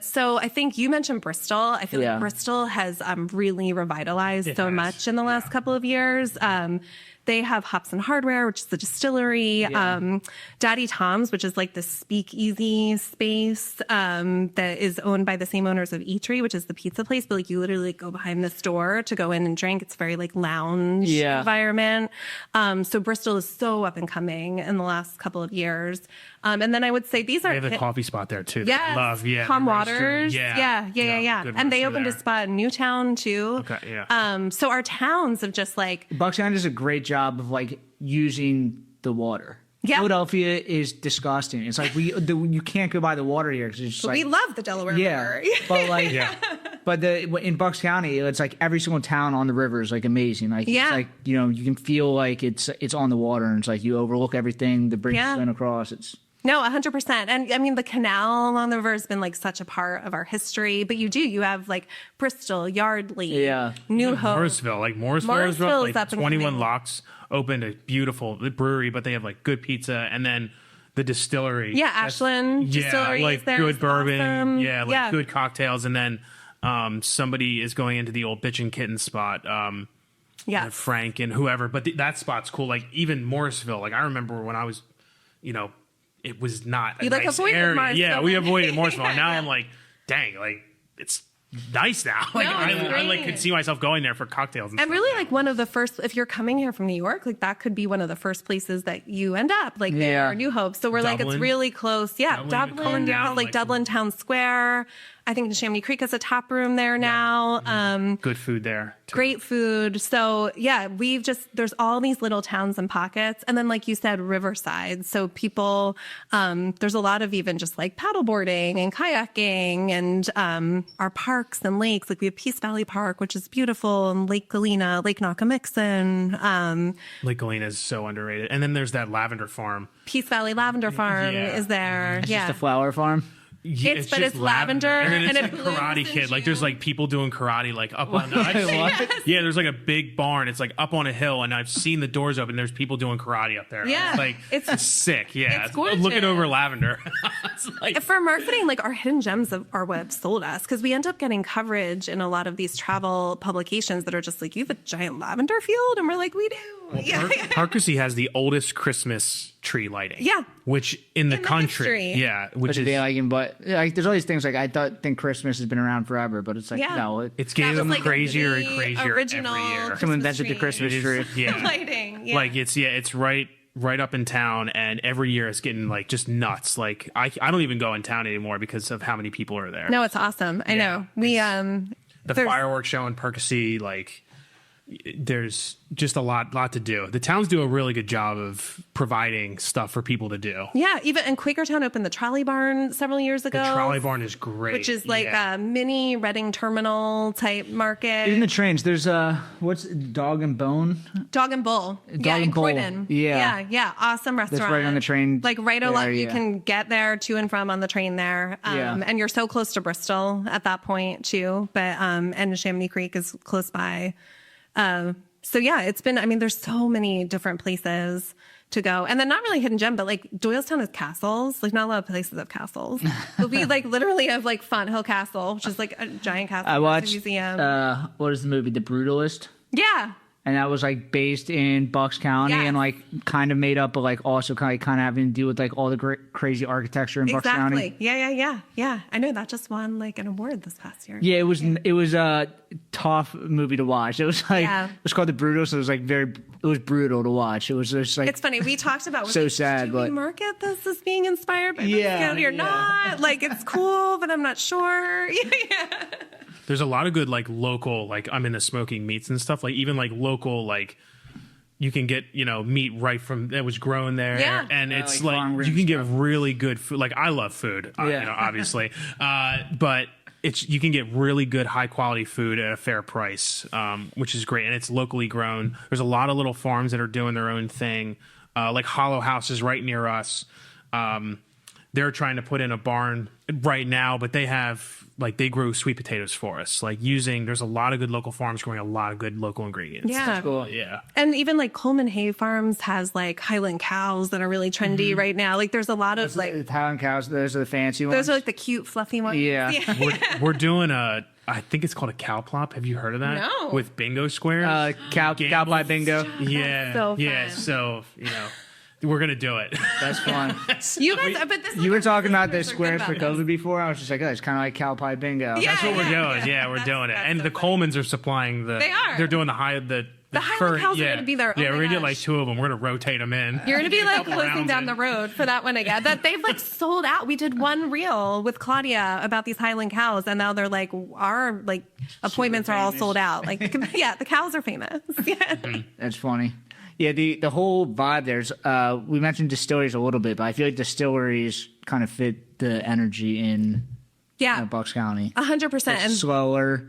So I think you mentioned Bristol. I feel like Bristol has really revitalized so much in the last couple of years. They have Hops and Hardware, which is the distillery. Daddy Tom's, which is like the speakeasy space that is owned by the same owners of Eatery, which is the pizza place. But like you literally go behind this door to go in and drink. It's very like lounge environment. So Bristol is so up and coming in the last couple of years. And then I would say these are... They have a coffee spot there too. Yes. I love, Calm Waters. Yeah. And they opened a spot in Newtown too. Okay, yeah. So our towns have just like... Bucks County does a great job of like using the water. Yeah. Philadelphia is disgusting. It's like you can't go by the water here because it's just like we love the Delaware River. But like but in Bucks County, it's like every single town on the river is like amazing. Like it's like you can feel like it's on the water and it's like you overlook everything. The bridge is going across. It's No, 100%. And I mean, the canal along the river has been like such a part of our history. But you have like Bristol, Yardley, New Hope. Morrisville is up like and 21 coming. Locks opened a beautiful brewery, but they have like good pizza, and then the distillery. Yeah, Ashland Distillery like is there. good It's bourbon. awesome. Yeah, good cocktails, and then somebody is going into the old Bitch and Kitten spot. Frank and whoever, but that spot's cool. Like even Morrisville, like I remember when I was, it was not a nice area. Morrisville. Yeah, we avoided Morrisville. And now I'm like, dang, like it's nice now. Like I like could see myself going there for cocktails. And stuff. Really like one of the first, if you're coming here from New York, like that could be one of the first places that you end up, like there, New Hope. So we're like, it's really close. Yeah, Dublin, down, Dublin Town Square. I think Neshaminy Creek has a tap room there now. Good food there. Too. Great food. So yeah, there's all these little towns and pockets. And then like you said, Riverside. So people, there's a lot of even just like paddleboarding and kayaking and our parks and lakes. Like we have Peace Valley Park, which is beautiful, and Lake Galena, Lake Nakamixon. Lake Galena is so underrated. And then there's that lavender farm. Peace Valley Lavender Farm is there. It's just a flower farm. Yeah, It's lavender and then it's and it like Karate blooms in Kid. Like there's June. like people doing karate like up on the Yeah, there's like a big barn. It's like up on a hill, and I've seen the doors open. There's people doing karate up there. Yeah. It's like it's sick. Yeah, It's gorgeous. Looking over lavender. It's like, For marketing, like our hidden gems are what sold us, because we end up getting coverage in a lot of these travel publications that are just like, you have a giant lavender field, and we're like, we do. Perkasie has the oldest Christmas tree lighting. Yeah. Which in the country. history. Yeah. Which is they like him, but like there's all these things like I think Christmas has been around forever, but it's like no, it's getting was, like, crazier and the crazier original every year. someone invented the Christmas tree. Yeah. lighting. Yeah. Like it's right up in town, and every year it's getting like just nuts. Like I don't even go in town anymore because of how many people are there. No, it's awesome. I know. We the fireworks show in Perkasie, like there's just a lot to do. The towns do a really good job of providing stuff for people to do. Yeah, and Quakertown opened the Trolley Barn several years ago. The Trolley Barn is great. Which is like a mini Reading terminal type market. In the trains, there's what's Dog and Bone? Dog and Bull. In Bull. Croydon. Yeah. Yeah. Awesome restaurant. That's right on the train. Like right there, along, you can get there to and from on the train there. And you're so close to Bristol at that point too. But and Neshaminy Creek is close by. So yeah, it's been, I mean, there's so many different places to go. And then not really hidden gem, but like Doylestown has castles. Like not a lot of places have castles. We like literally have like Fonthill Castle, which is like a giant castle. I watched, museum. what is the movie? The Brutalist? Yeah. And that was like based in Bucks County and like kind of made up, but like also kind of having to do with like all the crazy architecture in Bucks County. Yeah. I know that just won like an award this past year. Yeah, it was a tough movie to watch. It was like it was called The Brutal, so it was like it was brutal to watch. It was just like it's funny. We talked about so sad, do we but market this as being inspired by Bucks County or not? Like it's cool, but I'm not sure. Yeah. There's a lot of good like local, like I'm into smoking meats and stuff. Like even like local, like you can get meat right from that was grown there, and it's like you can get really good food. Like I love food, obviously, but you can get really good high quality food at a fair price, which is great, and it's locally grown. There's a lot of little farms that are doing their own thing, like Hollow House is right near us. They're trying to put in a barn right now, but they grow sweet potatoes for us. Like there's a lot of good local farms growing a lot of good local ingredients. Yeah. That's cool. Yeah. And even like Coleman Hay Farms has like Highland cows that are really trendy right now. Like there's a lot of like Highland cows. Those are the fancy ones. those are like the cute fluffy ones. Yeah. We're doing I think it's called a cow plop. Have you heard of that? No. With bingo squares. Cow pie bingo. Yeah. So yeah. fun. So, we're going to do it. That's fun. You guys, but this You were talking about the listeners are squares good for about COVID before. I was just like, oh, it's kind of like cow pie bingo. Yeah. That's what we're doing. Yeah, we're doing it. that's And so the funny. Colemans are supplying They are. They're doing the The Highland cows are going to be there. Oh yeah, my we're going to get gosh. like 2 of them. We're going to rotate them in. You're going to be like Couple closing rounds down in. the road for that one again. That they've like sold out. We did one reel with Claudia about these Highland cows, and now they're like our like appointments are all sold out. Like yeah, the cows are famous. Yeah. That's funny. Yeah, the whole vibe there's we mentioned distilleries a little bit, but I feel like distilleries kind of fit the energy in Bucks County. 100%. And Slower,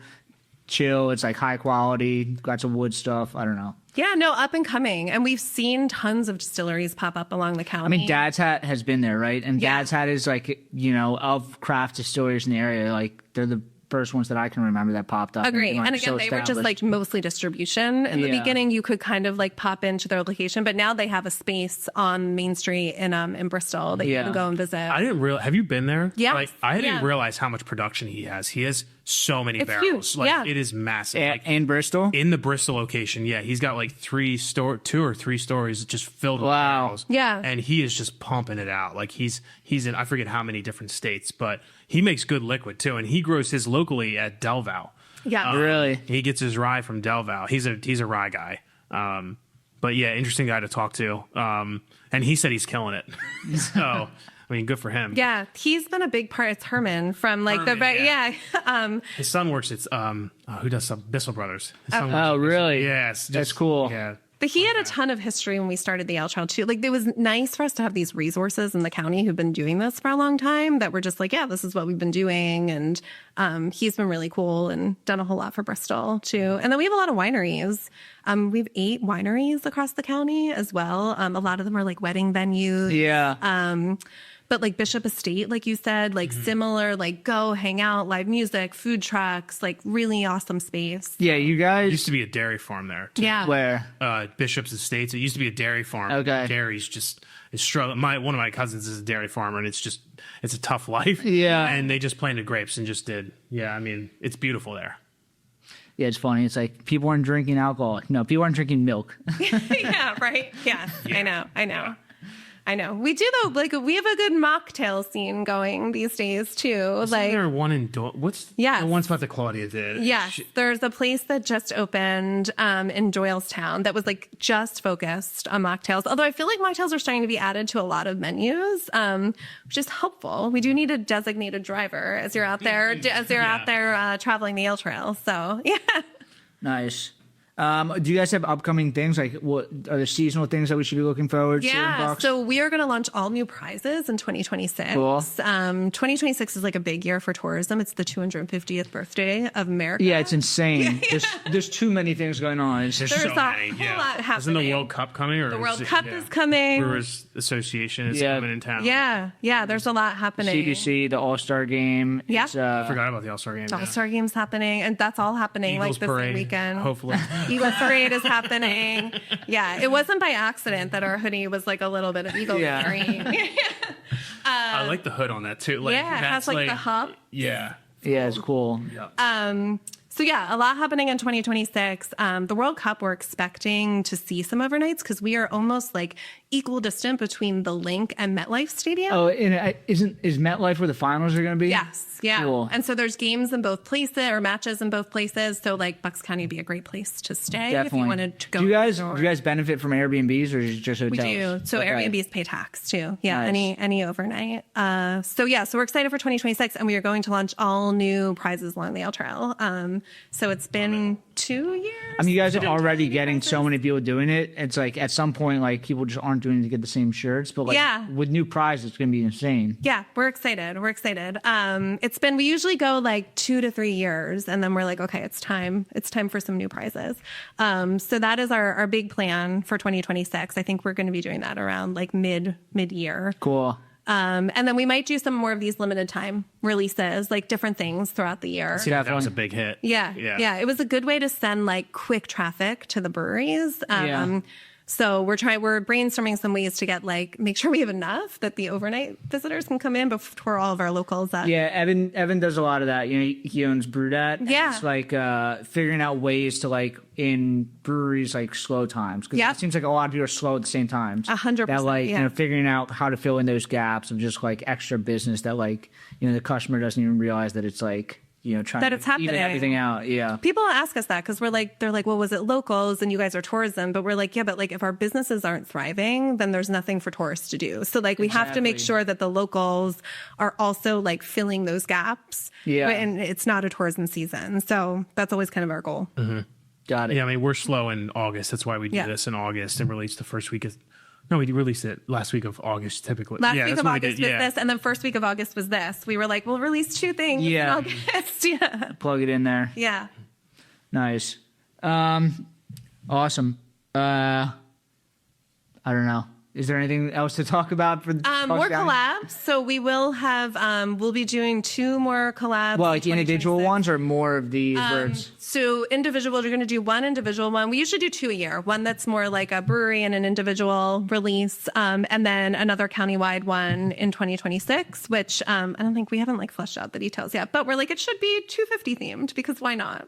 chill. It's like high quality. Got some wood stuff. I don't know. yeah, no, up and coming. And we've seen tons of distilleries pop up along the county. I mean, Dad's Hat has been there, right? And Dad's Hat is like, of craft distilleries in the area, like they're the first ones that I can remember that popped up. Agree. And, like, And again, so they were just established. like mostly distribution. In the beginning, you could kind of like pop into their location, but now they have a space on Main Street in Bristol that you can go and visit. I didn't realize. Have you been there? Yes. Like, I didn't Yeah. realize how much production he has. He has so many It's barrels. huge. Like, Yeah. it is massive. Like, in Bristol. in the Bristol location, he's got like 2 or 3 stories just filled with Wow. barrels. Yeah. And he is just pumping it out. Like he's in I forget how many different states, but he makes good liquid too, and he grows his locally at Delval. Yeah. Really? He gets his rye from Delval. He's a rye guy. But yeah, interesting guy to talk to. And he said he's killing it. So I mean, good for him. Yeah, he's been a big part. It's Herman from like Herman, His son works at who does some Bissell Brothers. His son works Oh, at- really? Yes, That's cool. Yeah. But he had a ton of history when we started the Ale Trail too. Like it was nice for us to have these resources in the county who've been doing this for a long time that were just like, yeah, this is what we've been doing. And he's been really cool and done a whole lot for Bristol too. And then we have a lot of wineries. We have 8 wineries across the county as well. A lot of them are like wedding venues. Yeah. But like Bishop Estate, like you said, like similar, like go hang out, live music, food trucks, like really awesome space. Yeah, you It guys. used to be a dairy farm there. Too. Yeah. Where? Bishop's Estates. It used to be a dairy farm. Okay. Dairy's just is struggling. One of my cousins is a dairy farmer, and it's a tough life. Yeah. And they just planted grapes and just did. Yeah, I mean, it's beautiful there. Yeah, it's funny. It's like people aren't drinking alcohol. No, people aren't drinking milk. Yeah, right. Yeah, I know. I know. We do though. Like we have a good mocktail scene going these days too. Isn't Like there one in what's Yes. the one spot that Claudia did? yes, there's a place that just opened in Doylestown that was like just focused on mocktails. Although I feel like mocktails are starting to be added to a lot of menus, which is helpful. We do need a designated driver as you're out there, out there traveling the ale trail. So yeah. Nice. Do you guys have upcoming things? Like, what are the seasonal things that we should be looking forward to? Yeah, so we are going to launch all new prizes in 2026. Cool. 2026 is like a big year for tourism. It's the 250th birthday of America. Yeah, it's insane. There's too many things going on. There's so a many, whole lot happening. Isn't the World Cup coming? Or the World Cup is coming. Brewers Association is coming in town. Yeah, there's a lot happening. CBC, the All-Star Game. Yeah. I forgot about the All-Star Game. The All-Star Game's happening, and that's all happening Eagles like this parade, weekend. hopefully. Eagles Parade is happening. Yeah, it wasn't by accident that our hoodie was like a little bit of Eagles green. I like the hood on that too. Like, yeah, it has like the hub. Yeah. Yeah, it's cool. So yeah, a lot happening in 2026. The World Cup, we're expecting to see some overnights because we are almost like equal distant between the Link and MetLife Stadium. Oh, and is MetLife where the finals are going to be? Yes, yeah. Cool. And so there's games in both places or matches in both places. So like Bucks County would be a great place to stay Definitely. if you wanted to go. Do you guys benefit from Airbnbs or is it just hotels? We do. So Okay. Airbnbs pay tax too. Yeah, Nice. any overnight. So we're excited for 2026, and we are going to launch all new prizes along the Ale Trail. So it's been 2 years. I mean, you guys are already getting so many people doing it. It's like at some point, like people just aren't doing it to get the same shirts. But like with new prizes, it's going to be insane. Yeah, we're excited. We usually go like 2 to 3 years, and then we're like, okay, it's time. It's time for some new prizes. So that is our big plan for 2026. I think we're going to be doing that around like mid-year. Cool. And then we might do some more of these limited time releases, like different things throughout the year. See That was a big hit. Yeah. It was a good way to send like quick traffic to the breweries. So we're brainstorming some ways to make sure we have enough that the overnight visitors can come in before all of our locals. Yeah, Evan does a lot of that. You know, he owns BrewDat. Yeah. It's like figuring out ways to like in breweries like slow times because it seems like a lot of people are slow at the same times. 100%. That like you know figuring out how to fill in those gaps of just like extra business that like you know the customer doesn't even realize that it's like. You know, trying that it's to even happening. everything out. Yeah. People ask us that because they're like, well, was it locals and you guys are tourism? But we're like, yeah, but like if our businesses aren't thriving, then there's nothing for tourists to do. So like we have to make sure that the locals are also like filling those gaps. Yeah. And it's not a tourism season. So that's always kind of our goal. Mm-hmm. Got it. Yeah, I mean, we're slow in August. That's why we do this in August and release the first week of... No, we released it last week of August, typically. Last week of August was this, and then first week of August was this. We were like, we'll release 2 things in August. Yeah. Plug it in there. Yeah. Nice. Awesome. I don't know. Is there anything else to talk about for more collabs? So we will have we'll be doing 2 more collabs. Well, like individual ones or more of these birds? So individual, you're going to do 1 individual one. We usually do 2 a year. One that's more like a brewery and an individual release, and then another countywide one in 2026. Which I don't think we haven't like fleshed out the details yet, but we're like it should be 250 themed because why not?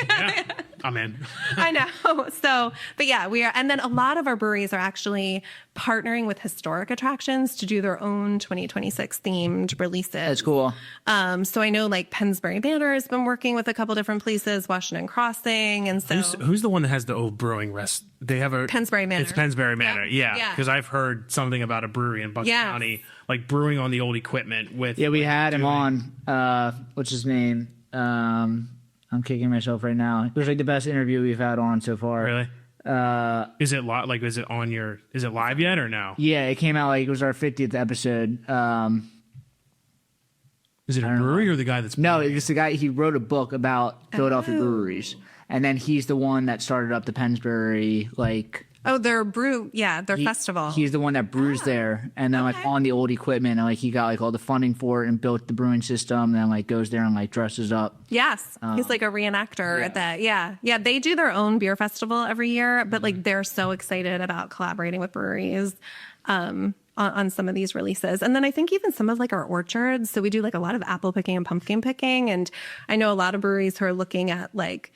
Yeah, I'm in. I know. So, but yeah, we are, and then a lot of our breweries are actually partnering with historic attractions to do their own 2026 themed releases. That's cool. So I know like Pensbury Manor has been working with a couple different places, Washington Crossing, and so who's the one that has the old brewing rest? They have a Pensbury Manor. It's Pensbury Manor, yeah. Because I've heard something about a brewery in Bucks County, like brewing on the old equipment with. Yeah, we had him on. What's his name? I'm kicking myself right now. It was like the best interview we've had on so far. Really? Is it is it on your? Is it live yet or no? Yeah, it came out like it was our 50th episode. Is it a brewery or the guy that's? No, it's the guy. He wrote a book about Philadelphia breweries, and then he's the one that started up the Pensbury their festival. He's the one that brews there, and then like on the old equipment, and like he got like all the funding for it and built the brewing system, and then like goes there and like dresses up. Yes, he's like a reenactor at that. Yeah. They do their own beer festival every year, but like they're so excited about collaborating with breweries on some of these releases. And then I think even some of like our orchards. So we do like a lot of apple picking and pumpkin picking, and I know a lot of breweries who are looking at like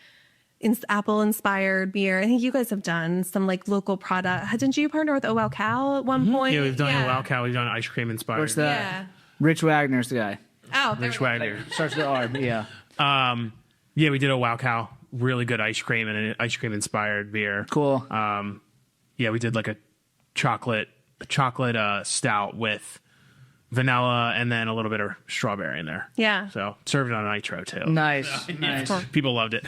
apple inspired beer. I think you guys have done some like local product. Didn't you partner with Oh Wow Cow at one point? Yeah, we've done Oh Wow Cow. We've done ice cream inspired. What's that? Yeah. Rich Wagner's the guy. Oh, Rich Wagner. Starts with R. Yeah. Yeah, we did Oh Wow Cow. Really good ice cream and an ice cream inspired beer. Cool. Yeah, we did like a chocolate stout with vanilla, and then a little bit of strawberry in there. Yeah. So served on nitro too. Nice. So, Nice. Cool. People loved it.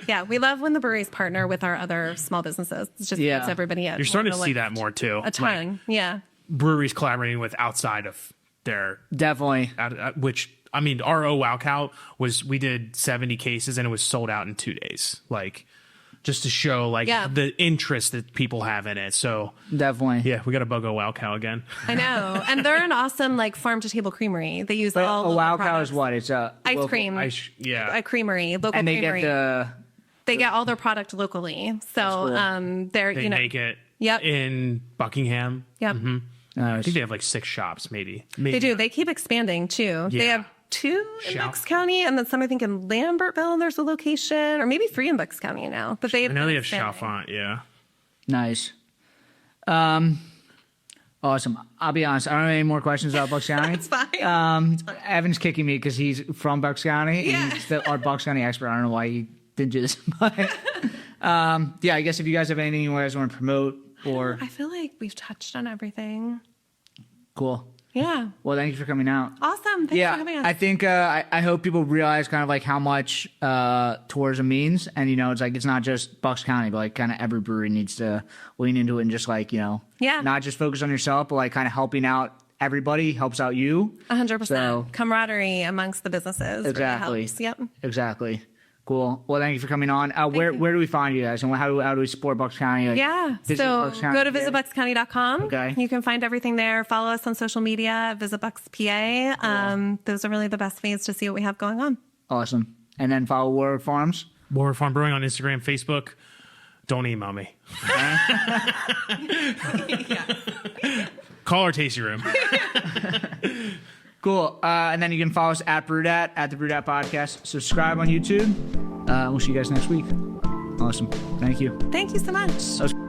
Yeah, we love when the breweries partner with our other small businesses. It just Yeah. gets everybody at You're starting to more see like that more too. a ton. Like, Yeah. breweries collaborating with outside of their, Definitely. which I mean, our Oh Wow Cow we did 70 cases and it was sold out in 2 days. Like, just to show like Yeah. the interest that people have in it. So Definitely. yeah, we got to bug Oh Wow Cow again. I know. And they're an awesome like farm to table creamery. They use But all a local Wow Cow products. is what? It's a Ice local- cream. Yeah. A creamery, local And they creamery. get They get all their product locally. So cool. they're They you know make it Yep. in Buckingham. Yep. I think they have like 6 shops, maybe. They do. They keep expanding too. They Yeah. have 2 in Shop. Bucks County, and then some I think in Lambertville. There's a location, or maybe 3 in Bucks County now. But I know they have Chalfont, yeah. nice. Awesome. I'll be honest. I don't have any more questions about Bucks County. It's fine. Evan's kicking me because he's from Bucks County. Yeah. And he's our Bucks County expert. I don't know why he didn't do this. But yeah, I guess if you guys have anything you guys want to promote or I feel like we've touched on everything. cool. Yeah. Well, thank you for coming out. Awesome. Thanks for Yeah, having us. I think I hope people realize kind of like how much tourism means, and you know, it's like it's not just Bucks County, but like kind of every brewery needs to lean into it and just like Yeah. not just focus on yourself, but like kind of helping out everybody helps out you. 100%. So- Camaraderie amongst the businesses. Exactly. Really helps. Yep. Exactly. Cool. Well, thank you for coming on. Where do we find you guys, and how do we support Bucks County? Like, Yeah. visit So Bucks County go to PA? visitbuckscounty.com. Okay. You can find everything there. Follow us on social media at VisitBucksPA. Those are really the best ways to see what we have going on. Awesome. And then follow Warwick Farms. Warwick Farm Brewing on Instagram, Facebook. Don't email me. Call our tasty room. Cool. And then you can follow us at Brewdat, at the Brewdat Podcast. Subscribe on YouTube. We'll see you guys next week. Awesome. Thank you. Thank you so much. That was